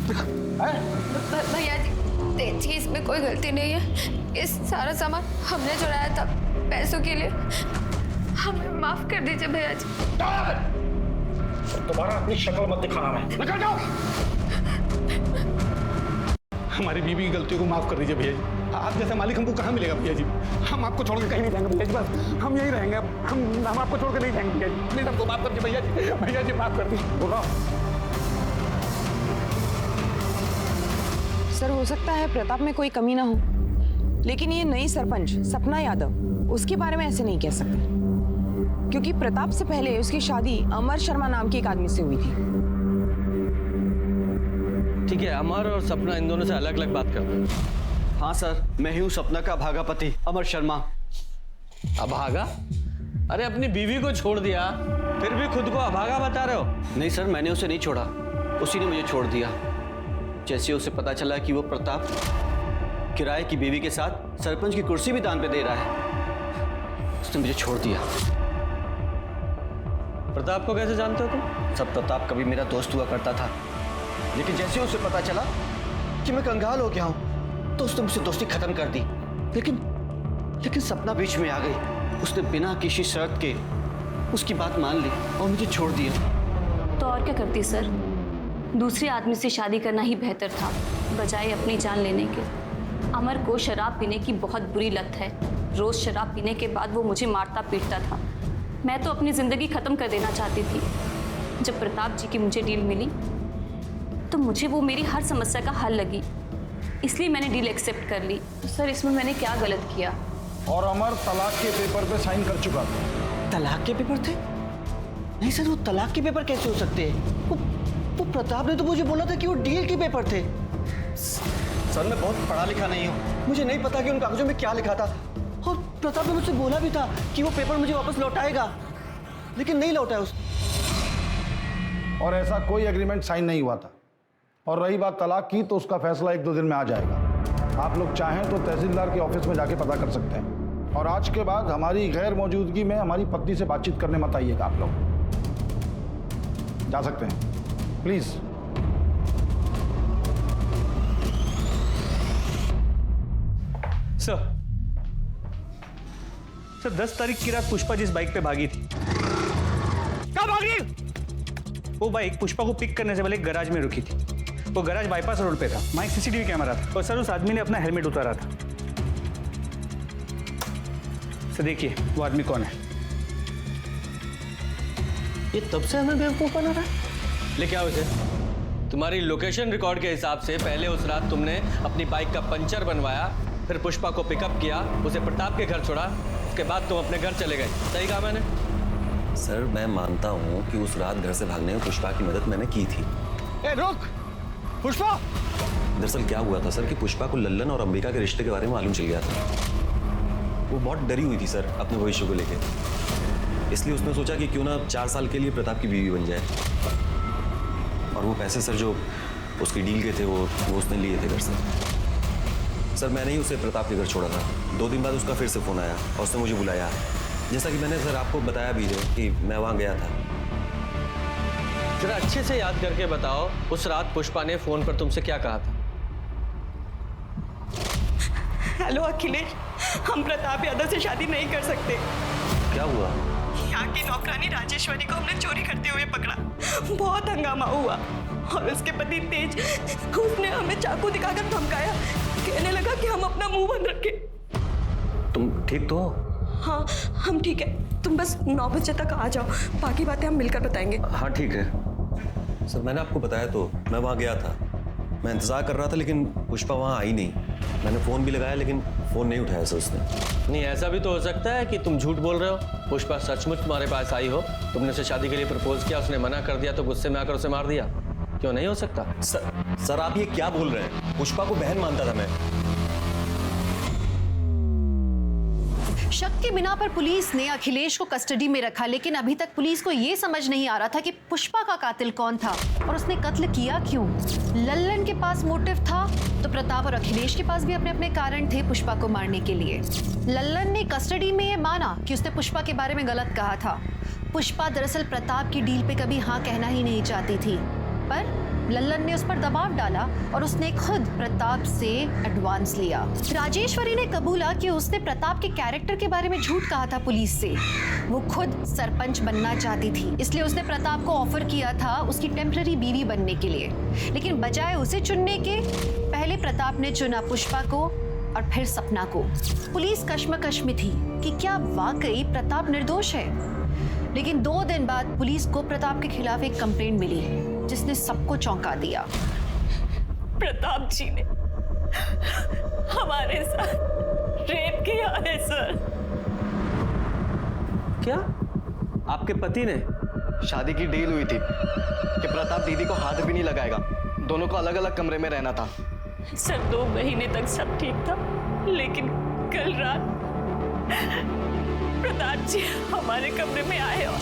भैया जी, इसमें कोई गलती नहीं है। इस सारा सामान हमने चुराया था पैसों के लिए। हमें माफ कर दीजिए भैया जी। दोबारा अपनी शक्ल मत दिखाना। मैं निकल जाओ। हमारी बीवी की गलतियों को माफ कर दीजिए भैया जी। आप जैसा मालिक हमको कहाँ मिलेगा भैया जी? हम आपको छोड़ के कहीं नहीं जाएंगे भैया जी। बस हम यहीं रहेंगे। हम आपको छोड़ के नहीं जाएंगे भैया जी। प्लीज हमको माफ कर दीजिए भैया जी। भैया जी माफ कर दीजिए। बोलो। सर, हो सकता है प्रताप में कोई कमी ना हो, लेकिन ये नई सरपंच सपना यादव, उसके बारे में ऐसे नहीं कह सकते, क्योंकि प्रताप से पहले उसकी शादी अमर शर्मा नाम के एक आदमी से हुई थी। ठीक है, अमर और सपना इन दोनों से अलग अलग बात करते हैं। हाँ सर, मैं ही हूँ सपना का अभागा पति अमर शर्मा। अभागा? अरे अपनी बीवी को छोड़ दिया, फिर भी खुद को अभागा बता रहे हो? नहीं सर, मैंने उसे नहीं छोड़ा, उसी ने मुझे छोड़ दिया। जैसे उसे पता चला कि वो प्रताप किराए की बीवी के साथ सरपंच की कुर्सी भी दान पे दे रहा है, उसने मुझे छोड़ दिया। प्रताप को कैसे जानते हो तुम? सब प्रताप कभी मेरा दोस्त हुआ करता था, लेकिन जैसे उसे पता चला कि मैं कंगाल हो गया हूं तो उसने मुझसे दोस्ती खत्म कर दी। लेकिन सपना बीच में आ गई। उसने बिना किसी शर्त के उसकी बात मान ली और मुझे छोड़ दिया। तो और क्या करती सर? दूसरे आदमी से शादी करना ही बेहतर था, बजाय अपनी जान लेने के। अमर को शराब पीने की बहुत बुरी लत है। रोज शराब पीने के बाद वो मुझे मारता पीटता था। मैं तो अपनी ज़िंदगी ख़त्म कर देना चाहती थी। जब प्रताप जी की मुझे डील मिली तो मुझे वो मेरी हर समस्या का हल लगी, इसलिए मैंने डील एक्सेप्ट कर ली। तो सर, इसमें मैंने क्या गलत किया? और अमर तलाक के पेपर पे साइन कर चुका था। तलाक के पेपर थे? नहीं सर, वो तलाक के पेपर कैसे हो सकते हैं? वो प्रताप ने तो मुझे बोला था कि वो डील के पेपर थे। सर, मैं बहुत पढ़ा लिखा नहीं हूँ, मुझे नहीं पता कि उन कागजों में क्या लिखा था। और प्रताप ने मुझसे बोला भी था कि वो पेपर मुझे वापस लौटाएगा, लेकिन नहीं लौटाया उसने। और ऐसा कोई एग्रीमेंट साइन नहीं हुआ था। और रही बात तलाक की, तो उसका फैसला 1-2 दिन में आ जाएगा। आप लोग चाहें तो तहसीलदार के ऑफिस में जाके पता कर सकते हैं। और आज के बाद हमारी गैर मौजूदगी में हमारी पत्नी से बातचीत करने मत आइएगा आप लोग। जा सकते हैं प्लीज। सर 10 तारीख की रात पुष्पा जिस बाइक पे भागी थी, कहाँ भाग रही? वो बाइक पुष्पा को पिक करने से पहले एक गैराज में रुकी थी। वो गैराज बाईपास रोड पे था, वहाँ एक सीसीटीवी कैमरा था और सर उस आदमी ने अपना हेलमेट उतारा था। सर देखिए वो आदमी कौन है। ये तब से हमें बेवकूफ बना रहा है। लेके आओ इसे। तुम्हारी लोकेशन रिकॉर्ड के हिसाब से पहले उस रात तुमने अपनी बाइक का पंचर बनवाया, फिर पुष्पा को पिकअप किया, उसे प्रताप के घर छोड़ा, उसके बाद तुम अपने घर चले गए। सही कहा मैंने? सर मैं मानता हूँ कि उस रात घर से भागने में पुष्पा की मदद मैंने की थी। ए रुक पुष्पा! दरअसल क्या हुआ था सर कि पुष्पा को लल्लन और अंबिका के रिश्ते के बारे में मालूम चल गया था। वो बहुत डरी हुई थी सर अपने भविष्य को लेकर, इसलिए उसने सोचा कि क्यों ना 4 साल के लिए प्रताप की बीवी बन जाए। और वो पैसे सर जो उसकी डील के थे वो उसने लिए थे घर से। सर मैंने ही उसे प्रताप के घर छोड़ा था। 2 दिन बाद उसका फिर से फोन आया और उसने मुझे बुलाया, जैसा कि मैंने सर आपको बताया भी है कि मैं वहाँ गया था। जरा अच्छे से याद करके बताओ उस रात पुष्पा ने फोन पर तुमसे क्या कहा था? हेलो अखिलेश, हम प्रताप यादव से शादी नहीं कर सकते। क्या हुआ? यहाँ की नौकरानी राजेश्वरी को हमने चोरी करते हुए पकड़ा। बहुत हंगामा हुआ और उसके पति तेज, उसने हमें चाकू दिखाकर धमकाया, कहने लगा कि हम अपना मुंह बंद रखें। तुम ठीक तो हो? हाँ हम ठीक है, तुम बस 9 बजे तक आ जाओ, बाकी बातें हम मिलकर बताएंगे। हाँ ठीक है सर, मैंने आपको बताया तो मैं वहाँ गया था, मैं इंतजार कर रहा था लेकिन पुष्पा वहाँ आई नहीं। मैंने फ़ोन भी लगाया लेकिन फ़ोन नहीं उठाया सर उसने। नहीं ऐसा भी तो हो सकता है कि तुम झूठ बोल रहे हो। पुष्पा सचमुच तुम्हारे पास आई हो, तुमने उसे शादी के लिए प्रपोज किया, उसने मना कर दिया तो गुस्से में आकर उसे मार दिया। क्यों नहीं हो सकता? सर आप ये क्या बोल रहे हैं? पुष्पा को बहन मानता था मैं। शक के बिना पर पुलिस ने अखिलेश को कस्टडी में रखा, लेकिन अभी तक पुलिस को यह समझ नहीं आ रहा था कि पुष्पा का कातिल कौन था और उसने कत्ल किया क्यों। लल्लन के पास मोटिव था तो प्रताप और अखिलेश के पास भी अपने अपने कारण थे पुष्पा को मारने के लिए। लल्लन ने कस्टडी में यह माना कि उसने पुष्पा के बारे में गलत कहा था। पुष्पा दरअसल प्रताप की डील पे कभी हाँ कहना ही नहीं चाहती थी, पर लल्लन ने उस पर दबाव डाला और उसने खुद प्रताप से एडवांस लिया। राजेश्वरी ने कबूला कि उसने प्रताप के कैरेक्टर के बारे में झूठ कहा था पुलिस से। वो खुद सरपंच बनना चाहती थी, इसलिए उसने प्रताप को ऑफर किया था उसकी टेम्पररी बीवी बनने के लिए, लेकिन बजाय उसे चुनने के पहले प्रताप ने चुना पुष्पा को और फिर सपना को। पुलिस कश्मकश में थी कि क्या वाकई प्रताप निर्दोष है, लेकिन 2 दिन बाद पुलिस को प्रताप के खिलाफ एक कंप्लेंट मिली जिसने सबको चौंका दिया। प्रताप जी ने हमारे साथ रेप किया है सर। क्या? आपके पति ने? शादी की डील हुई थी कि प्रताप दीदी को हाथ भी नहीं लगाएगा, दोनों को अलग अलग कमरे में रहना था। सर 2 महीने तक सब ठीक था, लेकिन कल रात प्रताप जी हमारे कमरे में आए और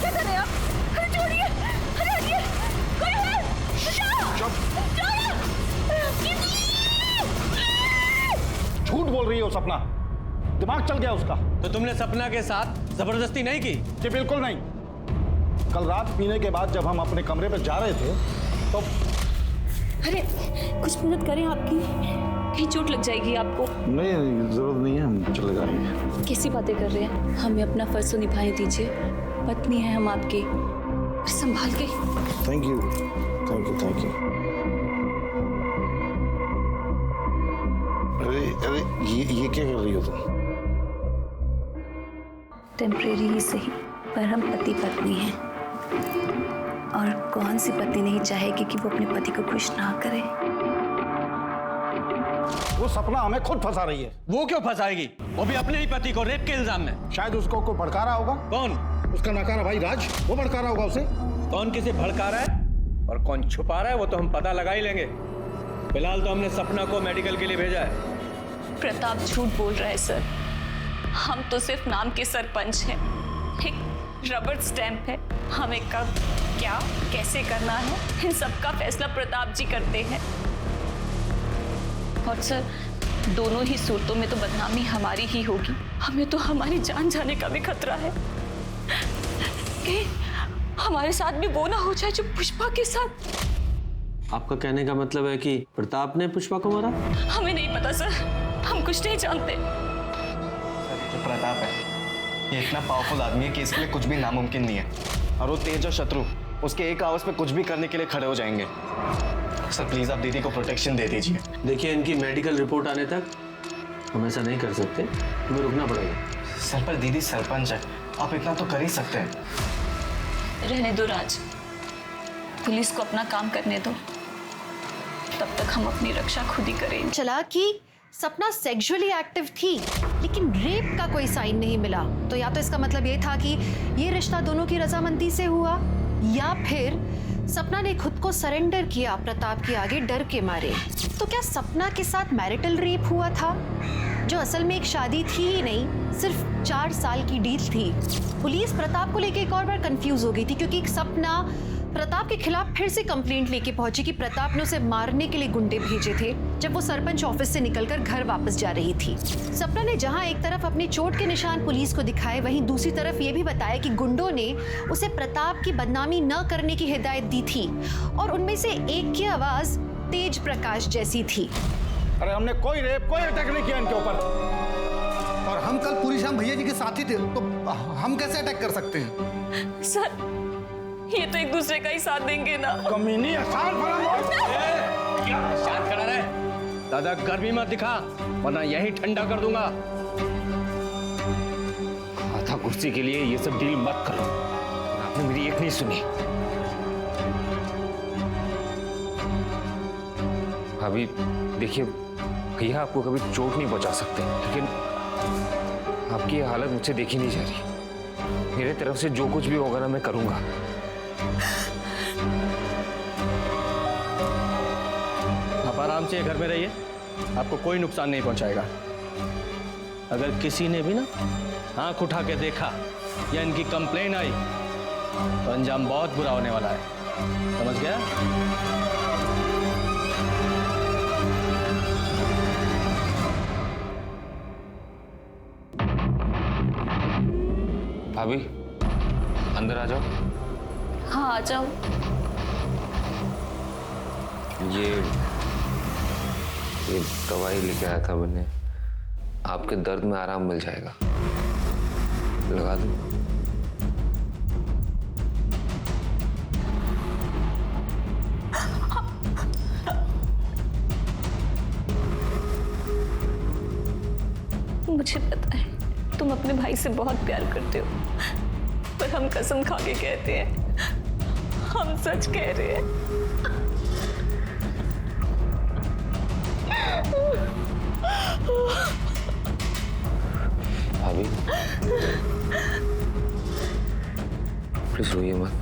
क्या कर रहे हैं आप? अरे छोड़िए, अरे हटिए, कोई है? झूठ बोल रही हो सपना, दिमाग चल गया उसका। तो तुमने सपना के साथ जबरदस्ती नहीं की? जी बिल्कुल नहीं। कल रात पीने के बाद जब हम अपने कमरे पे जा रहे थे तो अरे कुछ मदद करें आपकी, कहीं चोट लग जाएगी आपको। नहीं जरूरत नहीं है, हम चले जाएंगे। कैसी बातें कर रहे हैं? हमें अपना फर्ज तो निभाने दीजिए, पत्नी है हम आपकी, संभाल के। Thank you thank you thank you. अरे अरे ये क्या कर रही हो तुम? टेम्परेरी ही सही, पर हम पति पत्नी हैं, और कौन सी पत्नी नहीं चाहेगी कि वो अपने पति को खुश ना करे। वो सपना हमें खुद फंसा रही है। वो क्यों फंसाएगी? वो भी अपने ही पति को रेप के इल्जाम में। शायद उसको कोई भड़का रहा होगा। कौन? उसका नकारा भाई राज, वो भड़का रहा होगा उसे। कौन किसे भड़का रहा है और कौन छुपा रहा है वो तो हम पता लगा ही लेंगे। फिलहाल तो हमने सपना को मेडिकल के लिए भेजा है। प्रताप झूठ बोल रहा है सर, हम तो सिर्फ नाम के सरपंच हैं, रबर स्टैंप है। हमें कब, क्या, कैसे करना है, इन सब का फैसला प्रताप जी करते हैं। और सर, दोनों ही सूरतों में तो बदनामी हमारी ही होगी। हमें तो हमारी जान जाने का भी खतरा है कि हमारे साथ भी वो ना हो जाए जो पुष्पा के साथ। आपका कहने का मतलब है कि प्रताप ने पुष्पा को मारा? हमें नहीं पता सर, हम कुछ नहीं जानते। जो प्रताप है ये इतना पावरफुल आदमी है कि इसके लिए कुछ भी नामुमकिन नहीं है। और वो तेज और शत्रु उसके एक आवाज पे कुछ भी करने के लिए खड़े हो जाएंगे। सर प्लीज आप दीदी को प्रोटेक्शन दे दीजिए। देखिए, इनकी मेडिकल रिपोर्ट आने तक हम ऐसा नहीं कर सकते, हमें रुकना पड़ेगा। सर पर दीदी सरपंच है, आप इतना तो कर ही सकते हैं। रहने दो राज, पुलिस को अपना काम करने दो, तब तक हम अपनी रक्षा खुद ही करेंगे। चला कि सपना सेक्सुअली एक्टिव थी लेकिन रेप का कोई साइन नहीं मिला, तो या तो इसका मतलब ये था कि ये रिश्ता दोनों की रजामंदी से हुआ, या फिर सपना ने खुद को सरेंडर किया प्रताप के आगे डर के मारे। तो क्या सपना के साथ मैरिटल रेप हुआ था, जो असल में एक शादी थी ही नहीं, सिर्फ 4 साल की डील थी? पुलिस प्रताप को लेके एक और बार कंफ्यूज हो गई थी, क्योंकि सपना प्रताप के खिलाफ फिर से कंप्लेंट लेके पहुंची कि प्रताप ने उसे मारने के लिए गुंडे भेजे थे जब वो सरपंच ऑफिस से निकलकर घर वापस जा रही थी। सपना ने जहां एक तरफ अपने चोट के निशान पुलिस को दिखाए, वहीं दूसरी तरफ ये भी बताया कि गुंडों ने उसे प्रताप की बदनामी न करने की हिदायत दी थी, और उनमें से एक की आवाज तेज प्रकाश जैसी थी। अरे हमने कोई रेप कोई अटैक नहीं किया इनके ऊपर, और हम कल पूरी शाम भैया जी के साथ ही थे, तो हम कैसे अटैक कर सकते हैं? सर, ये तो एक दूसरे का ही साथ देंगे ना। कमीनी शांत खड़ा रहे, दादा गर्मी मत दिखा वरना यही ठंडा कर दूंगा। आधा कुर्सी के लिए ये सब डील मत करो, आपने मेरी एक नहीं सुनी। भाभी देखिए, भैया आपको कभी चोट नहीं पहुंचा सकते, लेकिन आपकी ये हालत मुझसे देखी नहीं जा रही। मेरे तरफ से जो कुछ भी होगा ना मैं करूंगा। आप आराम से घर में रहिए, आपको कोई नुकसान नहीं पहुंचाएगा। अगर किसी ने भी ना आंख उठा के देखा या इनकी कंप्लेन आई तो अंजाम बहुत बुरा होने वाला है, समझ गया? भाभी अंदर आ जाओ। हाँ आ जाओ। ये दवाई लेके आया था मैंने, आपके दर्द में आराम मिल जाएगा, लगा दूं? मुझे पता है तुम अपने भाई से बहुत प्यार करते हो, पर हम कसम खा के कहते हैं, हम सच कह रहे हैं। भाभी प्लीज रोइए मत।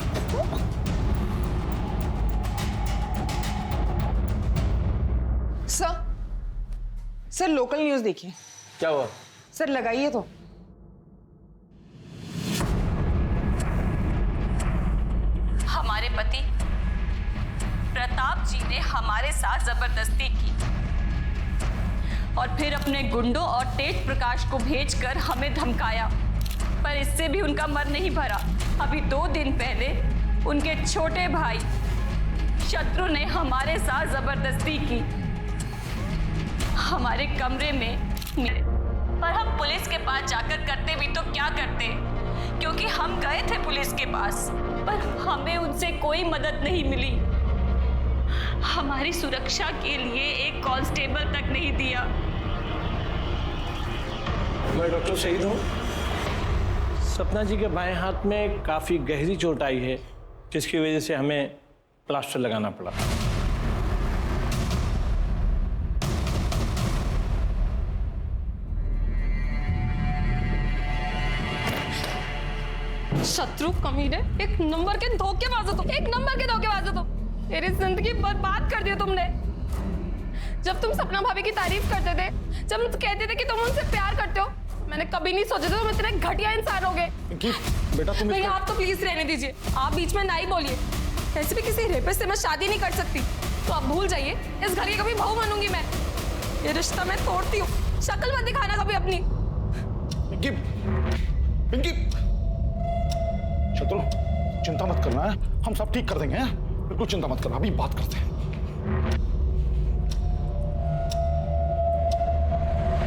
सर लोकल न्यूज़ देखिए। क्या हुआ? सर लगाइए तो। हमारे पति प्रताप जी ने हमारे साथ जबरदस्ती की और फिर अपने गुंडों और तेज प्रकाश को भेजकर हमें धमकाया, पर इससे भी उनका मन नहीं भरा। अभी 2 दिन पहले उनके छोटे भाई शत्रु ने हमारे साथ जबरदस्ती की, हमारे कमरे में। पर हम पुलिस के पास जाकर करते भी तो क्या करते, क्योंकि हम गए थे पुलिस के पास, पर हमें उनसे कोई मदद नहीं मिली। हमारी सुरक्षा के लिए एक कांस्टेबल तक नहीं दिया। मैं डॉक्टर शहीद हूँ। सपना जी के बाएं हाथ में काफ़ी गहरी चोट आई है, जिसकी वजह से हमें प्लास्टर लगाना पड़ा। शत्रु कमीने, एक नंबर के धोखेबाज हो तुम, एक नंबर के धोखेबाज हो तुम। मेरी जिंदगी बर्बाद कर दी तुमने। जब तुम सपना भाभी की तारीफ करते थे, जब कहते थे कि तुम उनसे प्यार करते हो, मैंने कभी नहीं सोचा था तुम इतने घटिया इंसान हो गए। बेटा तुम नहीं, आप तो प्लीज रहने दीजिए, आप बीच में ना ही बोलिए। ऐसे भी किसी रेपिस्ट से मैं शादी नहीं कर सकती, तो आप भूल जाइए, इस घर की कभी बहू बनूंगी मैं। ये रिश्ता मैं तोड़ती हूँ, शक्ल मत दिखाना कभी अपनी। पिंकी, पिंकी, शत्रु चिंता मत करना है, हम सब ठीक कर देंगे, बिल्कुल चिंता मत करना, अभी बात करते हैं।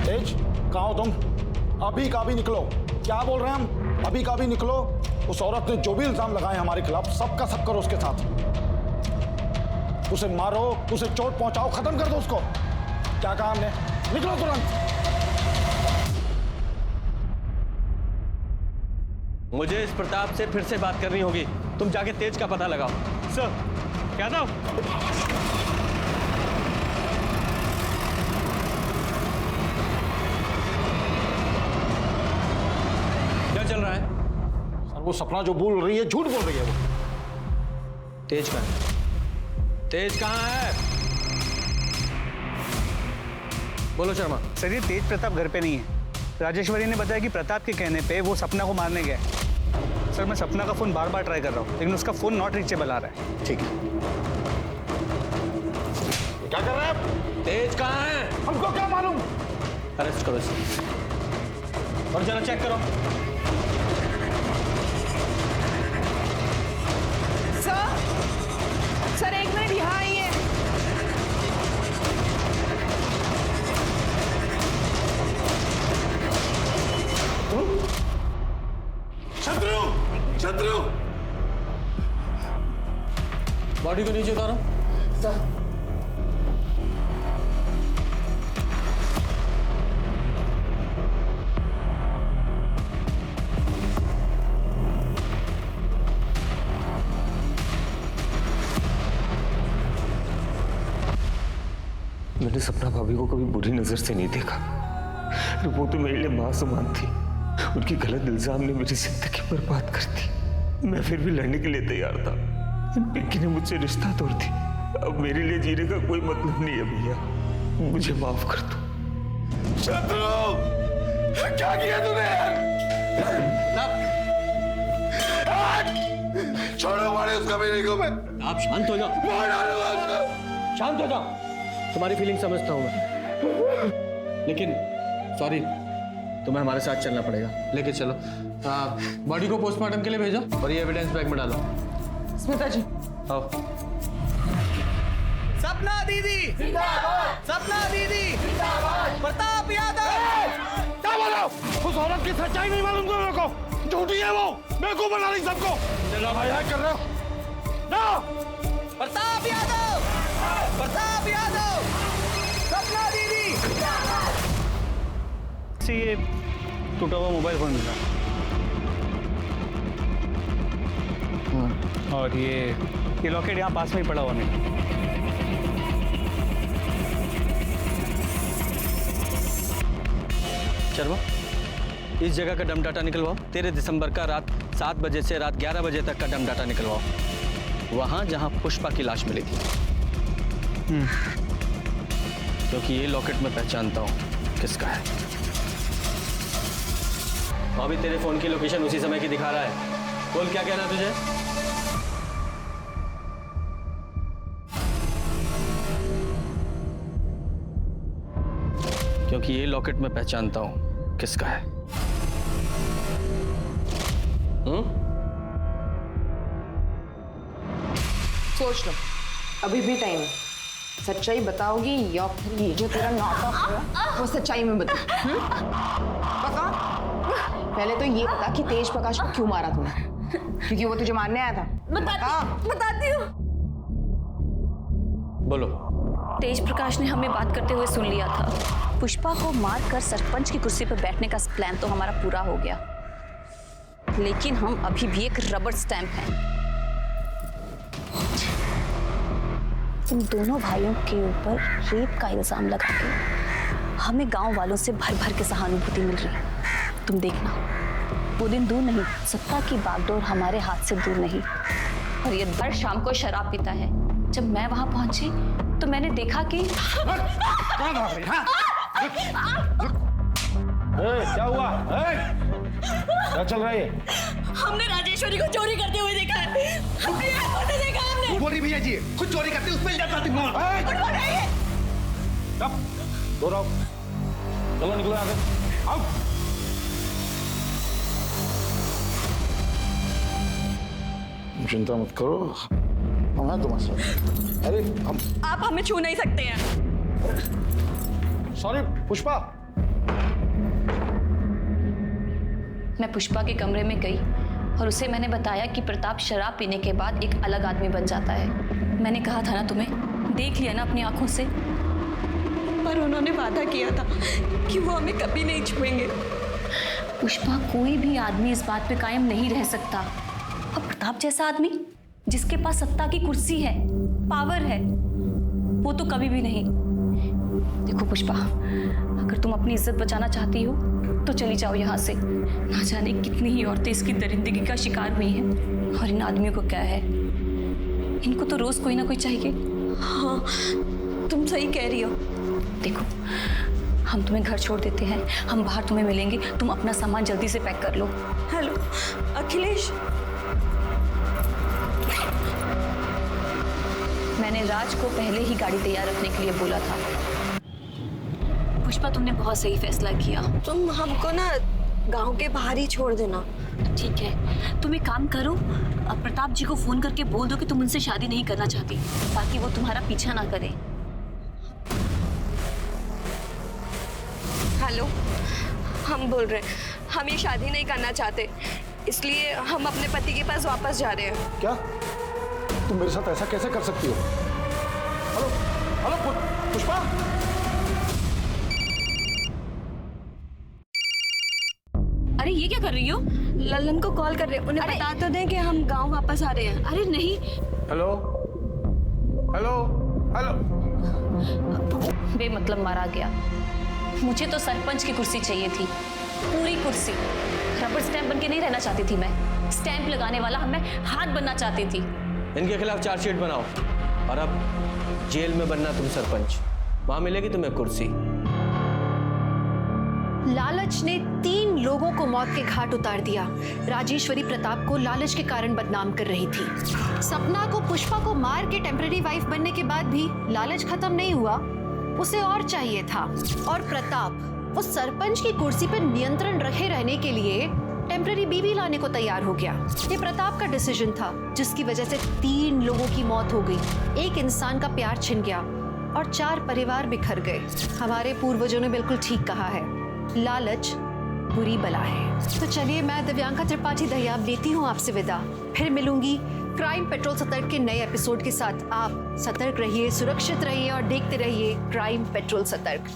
तेज, कहाँ हो तुम? अभी का भी निकलो। क्या बोल रहे हैं हम? अभी का भी निकलो। उस औरत ने जो भी इल्जाम लगाए हमारे खिलाफ, सबका सब करो उसके साथ। उसे मारो, उसे चोट पहुंचाओ, खत्म कर दो उसको। क्या कहा हमने? निकलो तुरंत। मुझे इस प्रताप से फिर से बात करनी होगी। तुम जाके तेज का पता लगाओ। सर, क्या था? क्या चल रहा है? सर वो सपना जो बोल रही है, झूठ बोल रही है वो। तेज कहाँ है? तेज कहाँ है? बोलो शर्मा। सर, ये तेज प्रताप घर पे नहीं है। राजेश्वरी ने बताया कि प्रताप के कहने पे वो सपना को मारने गया। सर, मैं सपना का फोन बार बार ट्राई कर रहा हूँ, लेकिन उसका फोन नॉट रीचेबल आ रहा है। ठीक है। क्या कर रहे हैं आप? तेज कहाँ है? हमको क्या मालूम? अरेस्ट करो इसे और जरा चेक करो। सर एक मिनट यहाँ आइए। शत्रु, शत्रु, बॉडी को नीचे उतारो। मैंने सपना भाभी को कभी बुरी नजर से नहीं देखा। वो तो मेरे लिए मां समान थी। उनकी गलत इल्जाम ने मेरी जिंदगी बर्बाद कर दी। मैं फिर भी लड़ने के लिए तैयार था। पिंकी ने मुझसे रिश्ता तोड़ दी। अब मेरे लिए जीने का कोई मतलब नहीं है भैया, मुझे माफ कर दो। शत्रु, क्या किया तूने? छोड़ो मारे उसका बेटे को। मैं आप शांत हो जाओ। मार डालूंगा उसको। शांत हो जाओ। तुम्हारी फीलिंग समझता हूं मैं, लेकिन सॉरी, तुम्हें हमारे साथ चलना पड़ेगा। लेके चलो। बॉडी को पोस्टमार्टम के लिए भेजो और ये एविडेंस बैग में डालो। स्मिता जी, आओ। सपना दीदी जिंदाबाद, सपना दीदी जिंदाबाद, प्रताप यादव। क्या बोलो? उस औरत की सच्चाई नहीं मालूम मेरे को। झूठी है वो, मेरे को बना रही सबको। मजाक कर रहे हो ना? प्रताप यादव, प्रताप यादव, सपना दीदी। ये टूटा हुआ मोबाइल फोन मिला और ये लॉकेट यहाँ पास में ही पड़ा हुआ मिला। शर्मा, इस जगह का डम डाटा निकलवाओ। 13 दिसंबर का रात 7 बजे से रात 11 बजे तक का डम डाटा निकलवाओ, वहां जहां पुष्पा की लाश मिली थी। क्योंकि ये लॉकेट मैं पहचानता हूं किसका है। अभी तेरे फोन की लोकेशन उसी समय की दिखा रहा है। बोल, क्या कहना तुझे? क्योंकि ये लॉकेट मैं पहचानता हूं किसका है। सोच लो, अभी भी टाइम है। सच्चाई बताओगी या फिर ये जो तेरा नाटक है वो सच्चाई में बता? बता। पहले तो ये बता कि तेज प्रकाश को क्यों मारा तूने? क्योंकि वो तुझे मारने आया था। बताती हूँ। बोलो। तेज प्रकाश ने हमें बात करते हुए सुन लिया था। पुष्पा को मारकर सरपंच की कुर्सी पर बैठने का प्लान तो हमारा पूरा हो गया, लेकिन हम अभी भी एक रबर स्टैंप हैं। इन दोनों भाइयों के ऊपर रेप का इल्जाम लगा के हमें गांव वालों से भर भर के सहानुभूति मिल रही है। तुम देखना, वो दिन दूर नहीं, सत्ता की बागडोर हमारे हाथ से दूर नहीं। और ये हर शाम को शराब पीता है। जब मैं वहां पहुंची तो मैंने देखा कि क्या हुआ? क्या चल रहा है? हमने राजेश्वरी को चोरी करते हुए देखा है। अपनी आंखों से देखा हमने। बोल रही भैया जी खुद चोरी करते उसमें इल्जाम लगाती हूँ। दो रहो, चलो निकलो यहाँ से, आओ। चिंता मत करो, हम हैं तुम्हारे साथ। अरे हम आप हमें छू नहीं सकते हैं। सॉरी पुष्पा। मैं पुष्पा के कमरे में गई और उसे मैंने बताया कि प्रताप शराब पीने के बाद एक अलग आदमी बन जाता है। मैंने कहा था ना तुम्हें, देख लिया ना अपनी आंखों से। पर उन्होंने वादा किया था कि वो हमें कभी नहीं छुएंगे। पुष्पा, कोई भी आदमी इस बात पे कायम नहीं रह सकता। और प्रताप जैसा आदमी जिसके पास सत्ता की कुर्सी है, पावर है, वो तो कभी भी नहीं। देखो पुष्पा, अगर तुम अपनी इज्जत बचाना चाहती हो तो चली जाओ यहाँ से। ना जाने कितनी ही औरतें इसकी दरिंदगी का शिकार हुई हैं। और इन आदमियों को क्या है, इनको तो रोज कोई ना कोई चाहिए। हाँ, तुम सही कह रही हो। देखो, हम तुम्हें घर छोड़ देते हैं, हम बाहर तुम्हें मिलेंगे। तुम अपना सामान जल्दी से पैक कर लो। हेलो अखिलेश, मैंने राज को पहले ही गाड़ी तैयार रखने के लिए बोला था। पुष्पा, तुमने बहुत सही फैसला किया। तुम हमको ना गांव के बाहर ही छोड़ देना। ठीक है, तुम एक काम करो, प्रताप जी को फोन करके बोल दो कि तुम उनसे शादी नहीं करना चाहती, ताकि वो तुम्हारा पीछा ना करे। हेलो, हम बोल रहे हैं, हम ये शादी नहीं करना चाहते, इसलिए हम अपने पति के पास वापस जा रहे हैं। क्या तुम मेरे साथ ऐसा कैसे कर सकती हो? Hello hello Pushpa. अरे ये क्या कर रही हो? लल्लन को कॉल कर रहे हैं, उन्हें बता तो दें कि हम गांव वापस आ रहे हैं। अरे नहीं। Hello hello hello. बेमतलब मारा गया। मुझे तो सरपंच की कुर्सी चाहिए थी, पूरी कुर्सी। रबर स्टैंप बन के नहीं रहना चाहती थी मैं, स्टैंप लगाने वाला मैं हाथ बनना चाहती थी। इनके खिलाफ चार्जशीट बनाओ और अब जेल में बनना तुम सरपंच, वहां मिलेगी तुम्हें कुर्सी। लालच ने 3 लोगों को मौत के घाट उतार दिया। राजेश्वरी प्रताप को लालच के कारण बदनाम कर रही थी। सपना को पुष्पा को मार के टेम्पररी वाइफ बनने के बाद भी लालच खत्म नहीं हुआ, उसे और चाहिए था। और प्रताप उस सरपंच की कुर्सी पर नियंत्रण रखे रहने के लिए टेम्पररी बीवी लाने को तैयार हो गया। ये प्रताप का डिसीजन था, जिसकी वजह से 3 लोगों की मौत हो गई, 1 इंसान का प्यार छिन गया और 4 परिवार बिखर गए। हमारे पूर्वजों ने बिल्कुल ठीक कहा है, लालच बुरी बला है। तो चलिए, मैं दिव्यांका त्रिपाठी दहियाब लेती हूँ आपसे विदा। फिर मिलूंगी क्राइम पेट्रोल सतर्क के नए एपिसोड के साथ। आप सतर्क रहिए, सुरक्षित रहिए और देखते रहिए क्राइम पेट्रोल सतर्क।